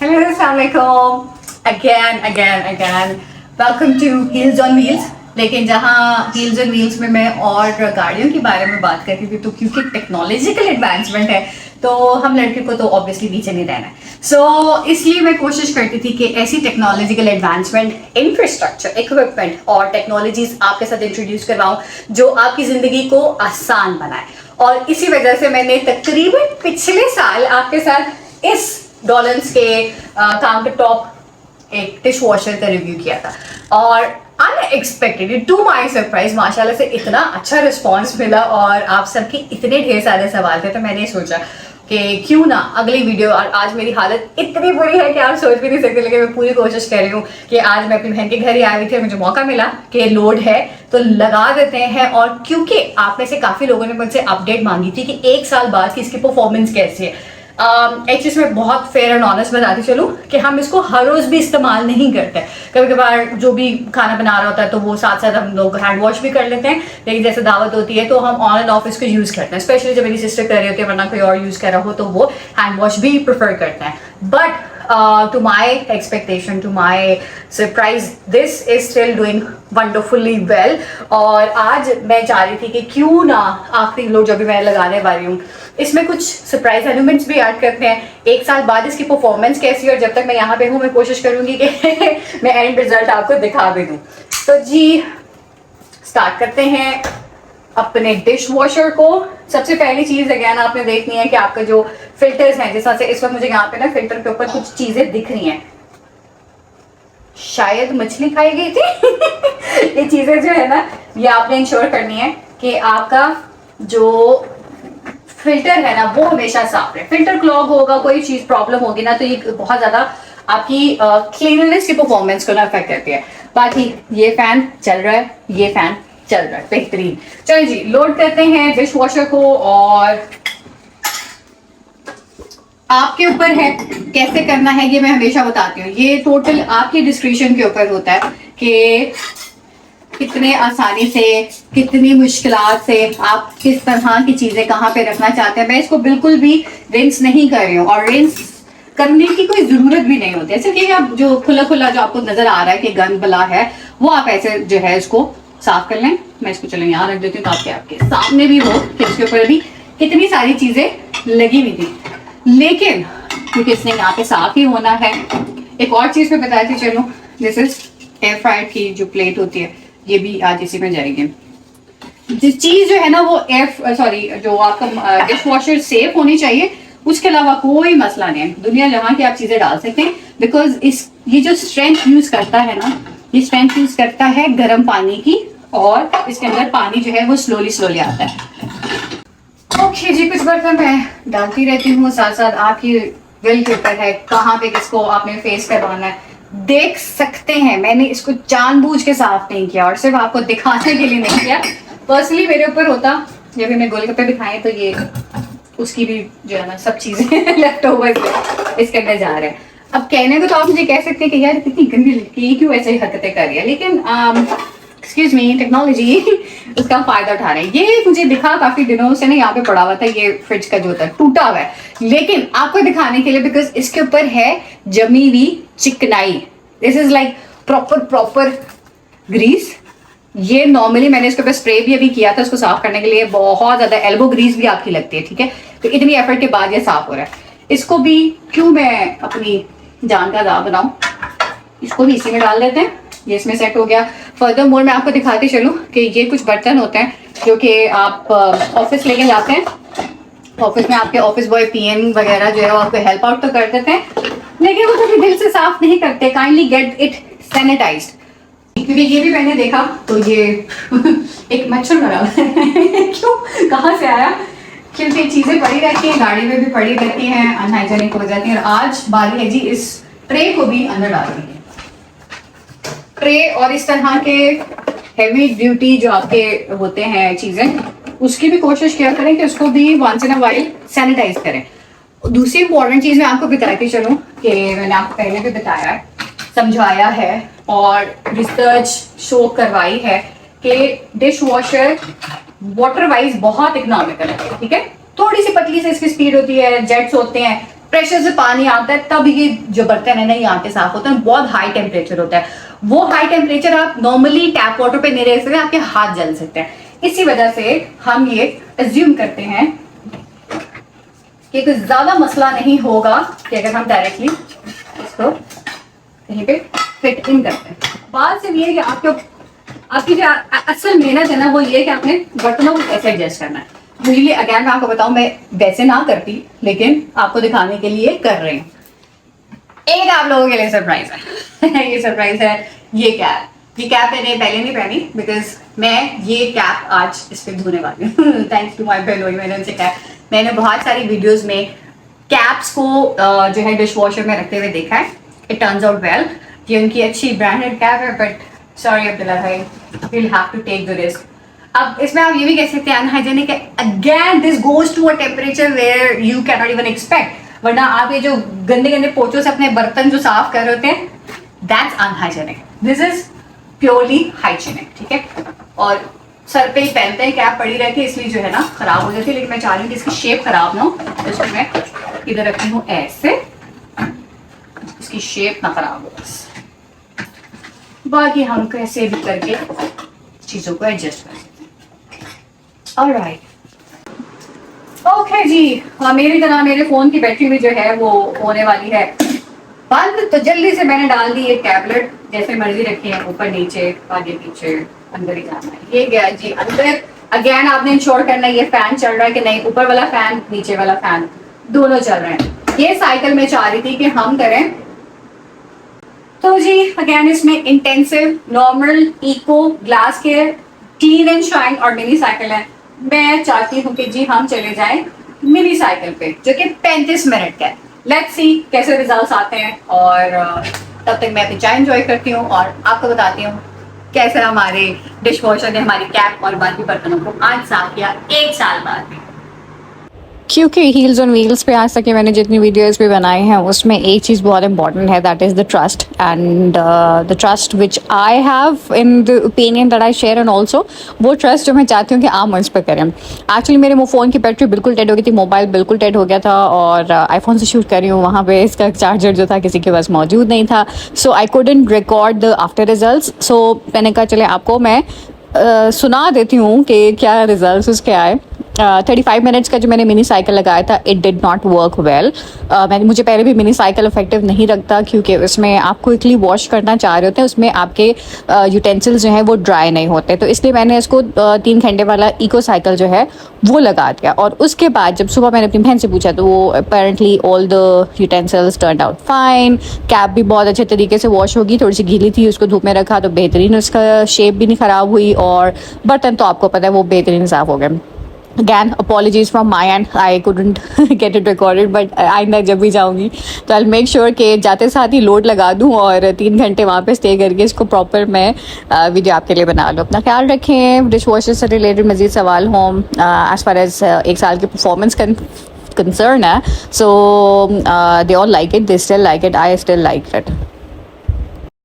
Hello, Assalamualaikum. Again. Welcome to Heels on Wheels. लेकिन जहाँ Heels on Wheels में मैं और गाड़ियों के बारे में बात करती थी, तो क्योंकि टेक्नोलॉजिकल एडवांसमेंट है तो हम लड़के को तो ऑब्वियसली पीछे नहीं रहना है। सो इसलिए मैं कोशिश करती थी कि ऐसी टेक्नोलॉजिकल एडवांसमेंट, इंफ्रास्ट्रक्चर, इक्विपमेंट और टेक्नोलॉजीज आपके साथ इंट्रोड्यूस करवाऊँ जो आपकी ज़िंदगी को आसान बनाए। और इसी वजह से मैंने तकरीबन पिछले साल आपके साथ इस डॉलन्स के काउंटर टॉप एक डिश वॉशर का रिव्यू किया था और अनएक्सपेक्टेड टू माय सरप्राइज माशाल्लाह से इतना अच्छा रिस्पांस मिला और आप सबके इतने ढेर सारे सवाल थे, तो मैंने सोचा कि क्यों ना अगली वीडियो। और आज मेरी हालत इतनी बुरी है कि आप सोच भी नहीं सकते, लेकिन मैं पूरी कोशिश कर रही हूँ कि आज मैं अपनी बहन के घर ही आई हुई थी, मुझे मौका मिला कि लोड है तो लगा देते हैं। और क्योंकि आप में से काफ़ी लोगों ने मुझसे अपडेट मांगी थी कि 1 साल बाद की इसकी परफॉर्मेंस कैसी है। एक चीज़ में बहुत फेयर एंड ऑनेस्ट बताती चलूँ कि हम इसको हर रोज़ भी इस्तेमाल नहीं करते। कभी कभार जो भी खाना बना रहा होता है तो वो साथ साथ हम लोग हैंड वॉश भी कर लेते हैं, लेकिन जैसे दावत होती है तो हम ऑन एंड ऑफ इसको यूज़ करते हैं। स्पेशली जब मेरी सिस्टर कर रही होती है, वरना कोई और यूज़ कर रहा हो तो वो हैंड वॉश भी प्रेफर करते हैं। But to my expectation, to my surprise, this is still doing wonderfully well। और आज मैं चाह रही थी कि क्यों ना आखिरी लोग जो भी मैं लगाने वाली हूँ इसमें कुछ सरप्राइज एलिमेंट्स भी ऐड करते हैं। 1 साल बाद इसकी परफॉर्मेंस कैसी है और जब तक मैं यहाँ पे हूँ मैं कोशिश करूँगी कि मैं एंड रिजल्ट आपको दिखा भी दूँ। तो जी स्टार्ट करते हैं अपने डिश वॉशर को। सबसे पहली चीज अगेन आपने देखनी है कि आपका जो फिल्टर्स हैं, जिस तरह से इस वक्त मुझे यहाँ पे ना फिल्टर के ऊपर कुछ चीजें दिख रही हैं, शायद मछली खाई गई थी। ये चीजें जो है ना ये आपने इंश्योर करनी है कि आपका जो फिल्टर है ना वो हमेशा साफ रहे। फिल्टर क्लॉग होगा, कोई चीज प्रॉब्लम होगी ना तो ये बहुत ज्यादा आपकी क्लीननेस की परफॉर्मेंस को ना अफेक्ट करती है। बाकी ये फैन चल रहा है, ये फैन चल रहा है, बेहतरीन। चलिए जी लोड करते हैं डिश वॉशर को और आपके ऊपर है कैसे करना है, ये मैं हमेशा बताती हूँ। ये टोटल आपकी डिस्क्रिप्शन के ऊपर होता है कि कितने आसानी से, कितनी मुश्किलात से आप किस तरह की चीजें कहाँ पे रखना चाहते हैं। मैं इसको बिल्कुल भी रिंस नहीं कर रही हूँ और रिंस करने की कोई जरूरत भी नहीं होती है। सिर्फ ये आप जो खुला खुला जो आपको नजर आ रहा है कि गंद बला है वो आप ऐसे जो है इसको साफ कर लें। मैं इसको चलो यहाँ रख देती हूँ ताकि आपके सामने भी हो कि इसके ऊपर भी कितनी सारी चीजें लगी हुई थी, लेकिन क्योंकि इसने यहाँ पे साफ ही होना है। एक और चीज मैं बताती चलूँ, दिस इज एयर फ्रायर की जो प्लेट होती है, ये भी आज इसी में जाएगी। जिस चीज जो है ना वो जो आपका डिश वॉशर सेफ होनी चाहिए, उसके अलावा कोई मसला नहीं है। दुनिया जहाँ की आप चीजें डाल सकते हैं, बिकॉज ये जो स्ट्रेंथ यूज करता है ना, ये स्ट्रेंथ यूज करता है गर्म पानी की और इसके अंदर पानी जो है वो स्लोली आता है। ओके जी, कुछ बर्तन मैं डालती रहती हूँ, साथ साथ आपकी विल के ऊपर है कहाँ पे किसको आपने फेस करवाना है। देख सकते हैं मैंने इसको जानबूझ के साफ नहीं किया और सिर्फ आपको दिखाने के लिए नहीं किया। पर्सनली मेरे ऊपर होता, जब भी मैं गोलगप्पे भी खाए तो ये उसकी भी जो है ना सब चीजें लेफ्ट ओवर इसके अंदर जा रहे हैं। अब कहने को तो आप मुझे कह सकते हैं कि यार कितनी गंदी लगती है, क्यों ऐसे हरकतें कर रही है, लेकिन एक्सक्यूज मी, टेक्नोलॉजी उसका फायदा उठा रहे हैं। ये मुझे दिखा काफी दिनों से ना यहाँ पे पड़ा हुआ था, ये फ्रिज का जो होता है टूटा हुआ है, लेकिन आपको दिखाने के लिए बिकॉज इसके ऊपर है जमी हुई चिकनाई। This is like proper grease. ये नॉर्मली मैंने इसके ऊपर स्प्रे भी अभी किया था इसको साफ करने के लिए, बहुत ज्यादा एल्बो ग्रीस भी आपकी लगती है, ठीक है। तो इतनी एफर्ट के बाद ये साफ हो रहा है। इसको भी क्यों मैं अपनी जान का दाव बनाऊं, इसको भी इसी में डाल देते हैं, ये इसमें सेट हो गया। फर्दर मोर मैं आपको दिखाती चलूँ कि ये कुछ बर्तन होते हैं जो कि आप ऑफिस लेके जाते हैं। ऑफिस में आपके ऑफिस बॉय पीएन वगैरह जो है वो आपको हेल्प आउट तो कर देते हैं, लेकिन वो कभी दिल से साफ नहीं करते। काइंडली गेट इट सैनिटाइज्ड, क्योंकि ये भी मैंने देखा तो ये एक मच्छर मरा क्यों, कहाँ से आया, क्योंकि चीजें पड़ी रहती हैं, गाड़ी में भी पड़ी रहती हैं, अनहाइजेनिक हो जाती हैं। और आज बारी है जी इस ट्रे को भी अंदर डालने की। ट्रे और इस तरह के हैवी ड्यूटी जो आपके होते हैं चीजें, उसकी भी कोशिश किया करें कि उसको भी once in a while sanitize करें। दूसरी इंपॉर्टेंट चीज मैं आपको बताती चलूँ कि मैंने आपको पहले भी बताया है, समझाया है और रिसर्च शो करवाई है कि डिश वॉशर वाटर वाइज बहुत इकोनॉमिकल है, ठीक है। थोड़ी सी पतली से इसकी स्पीड होती है, जेट्स होते हैं, प्रेशर से पानी आता है तब ये जो बर्तन है ना यहाँ के साफ होते हैं, बहुत हाई टेम्परेचर होता है। वो हाई टेम्परेचर आप नॉर्मली टैप वाटर पे नहीं रह सकते, आपके हाथ जल सकते हैं। इसी वजह से हम ये एज्यूम करते हैं कि कुछ ज्यादा मसला नहीं होगा कि अगर हम डायरेक्टली इसको कहीं पे फिट इन करते हैं। बात सिर्फ ये है कि आपकी जो असल मेहनत है ना वो ये है कि आपने बर्तनों को कैसे एडजस्ट करना है। यूजली अगैन मैं आपको बताऊं, मैं वैसे ना करती, लेकिन आपको दिखाने के लिए कर रही हूँ। एक आप लोगों के लिए सरप्राइज है ये सरप्राइज है। ये कैप मैंने पहले नहीं पहनी बिकॉज मैं ये कैप आज इस पे धोने वाली हूँ। थैंक्स टू माय बेलोई, मैंने उनसे कहा, मैंने बहुत सारी वीडियोस में कैप्स को जो है डिश वॉशर में रखते हुए देखा है। It turns out well. ये उनकी अच्छी ब्रांडेड कैप है, बट सॉरी अब्दुल्ला भाई, will have to take the risk. अब इसमें आप ये भी कह सकते हैं अनहाइजेनिक है। Again this goes to a temperature where you can not even expect. वरना आप ये जो गंदे गंदे पोचों से अपने बर्तन जो साफ कर रहे होते हैं, that's unhygienic. This is purely hygienic, ठीक है। और सर पे ही पहनते हैं, कैप पड़ी रहती है, इसलिए जो है ना खराब हो जाती है। लेकिन मैं चाह रही हूँ कि इसकी शेप खराब ना हो, तो इसको मैं इधर रखती हूँ ऐसे, इसकी शेप ना खराब हो बस। बाकी हम कैसे भी करके चीजों को एडजस्ट कर सकते हैं। ऑलराइट, ओके जी। हाँ, मेरी तरह मेरे फोन की बैटरी भी जो है वो होने वाली है बंद, तो जल्दी से मैंने डाल दी ये टैबलेट। जैसे मर्जी रखी है, ऊपर नीचे आगे पीछे, अंदर ही जाना है। ये गया जी अंदर। अगेन आपने इंश्योर करना है ये फैन चल रहा है कि नहीं, ऊपर वाला फैन नीचे वाला फैन दोनों चल रहे हैं। ये साइकिल में चाह रही थी कि हम करें, तो जी अगेन इसमें intensive, normal, eco, glass care, clean and shine और मिनी साइकिल है। मैं चाहती हूँ कि जी हम चले जाएं मिनी साइकिल पे, जो कि 35 मिनट का है। लेट्स सी कैसे रिजल्ट्स आते हैं, और तब तक मैं अपनी चाय एंजॉय करती हूँ और आपको बताती हूँ कैसे हमारे डिश वॉशर ने हमारी कैप और बाकी बर्तनों को आज साफ किया 1 साल बाद। क्योंकि हील्स ऑन व्हील्स पे आज तक के मैंने जितनी वीडियोस भी बनाई हैं उसमें एक चीज़ बहुत इंपॉर्टेंट है, that is the trust, and the trust which I have in the opinion that I share, and also वो ट्रस्ट जो मैं चाहती हूँ कि आप मुझ पर करें। एक्चुअली मेरे फ़ोन की बैटरी बिल्कुल डेड हो गई थी, मोबाइल बिल्कुल डेड हो गया था, और आईफोन से शूट कर रही हूँ, वहाँ पे इसका चार्जर जो था किसी के पास मौजूद नहीं था, so I couldn't record the after results. So मैंने कहा चले आपको मैं सुना देती हूँ कि क्या रिजल्ट्स उसके आए। 35 मिनट्स का जो मैंने मिनी साइकिल लगाया था, it did not work well. मुझे पहले भी मिनी साइकिल इफेक्टिव नहीं लगता, क्योंकि उसमें आप क्विकली वॉश करना चाह रहे होते हैं, उसमें आपके यूटेंसिल्स जो हैं वो ड्राई नहीं होते। तो इसलिए मैंने इसको 3 घंटे वाला इको साइकिल जो है वो लगा दिया। और उसके बाद जब सुबह मैंने अपनी बहन से पूछा तो वो apparently all the utensils turn out fine. Cap भी बहुत अच्छे तरीके से वॉश होगी, थोड़ी सी गीली थी, उसको धूप में रखा तो बेहतरीन, उसका शेप भी नहीं ख़राब हुई, और बर्तन तो आपको पता है वो बेहतरीन साफ़ हो गए। Again, apologies from my end, I couldn't get it recorded, but आइंदा जब भी जाऊँगी तो I'll make sure कि जाते साथ ही लोड लगा दूँ और 3 घंटे वहाँ पे स्टे करके इसको प्रॉपर मैं वीडियो आपके लिए बना लूँ। अपना ख्याल रखें। डिश वॉशर से रिलेटेड मज़ीद सवाल हों एज़ फार एज़ 1 साल की परफॉर्मेंस कंसर्न है, so they all like it, they still like it, I still like it.